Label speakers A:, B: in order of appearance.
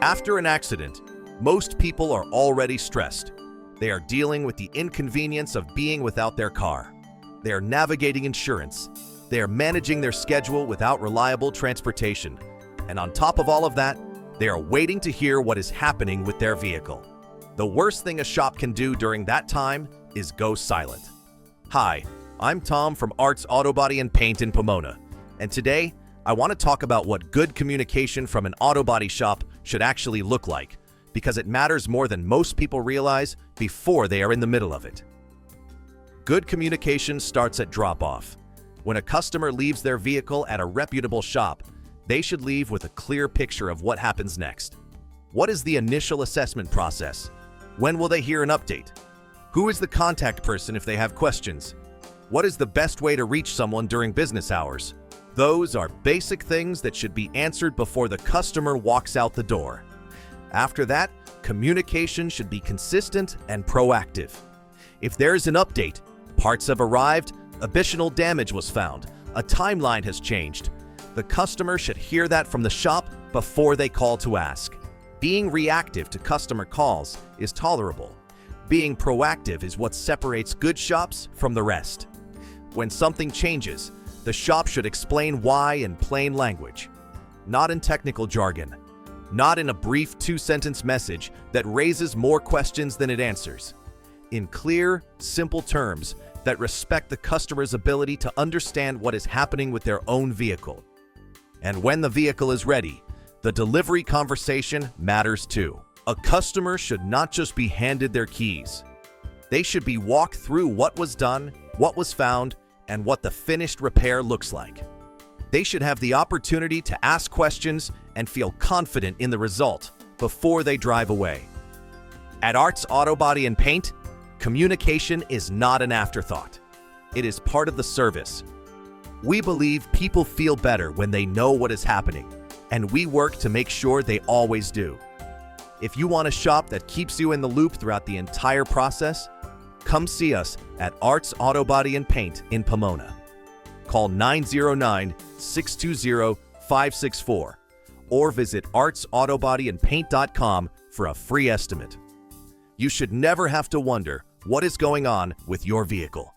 A: After an accident, most people are already stressed. They are dealing with the inconvenience of being without their car. They are navigating insurance. They are managing their schedule without reliable transportation. And on top of all of that, they are waiting to hear what is happening with their vehicle. The worst thing a shop can do during that time is go silent. Hi, I'm Tom from Arts Auto Body and Paint in Pomona, and today I want to talk about what good communication from an auto body shop should actually look like, because it matters more than most people realize before they are in the middle of it. Good communication starts at drop-off. When a customer leaves their vehicle at a reputable shop, they should leave with a clear picture of what happens next. What is the initial assessment process? When will they hear an update? Who is the contact person if they have questions? What is the best way to reach someone during business hours? Those are basic things that should be answered before the customer walks out the door. After that, communication should be consistent and proactive. If there is an update, parts have arrived, additional damage was found, a timeline has changed, the customer should hear that from the shop before they call to ask. Being reactive to customer calls is tolerable. Being proactive is what separates good shops from the rest. When something changes, the shop should explain why in plain language, not in technical jargon, not in a brief two-sentence message that raises more questions than it answers. In clear, simple terms that respect the customer's ability to understand what is happening with their own vehicle. And when the vehicle is ready, the delivery conversation matters too. A customer should not just be handed their keys. They should be walked through what was done, what was found, and what the finished repair looks like. They should have the opportunity to ask questions and feel confident in the result before they drive away. At Arts Auto Body and Paint, communication is not an afterthought. It is part of the service. We believe people feel better when they know what is happening, and we work to make sure they always do. If you want a shop that keeps you in the loop throughout the entire process, come see us at Arts Auto Body and Paint in Pomona. Call 909-620-564 or visit artsautobodyandpaint.com for a free estimate. You should never have to wonder what is going on with your vehicle.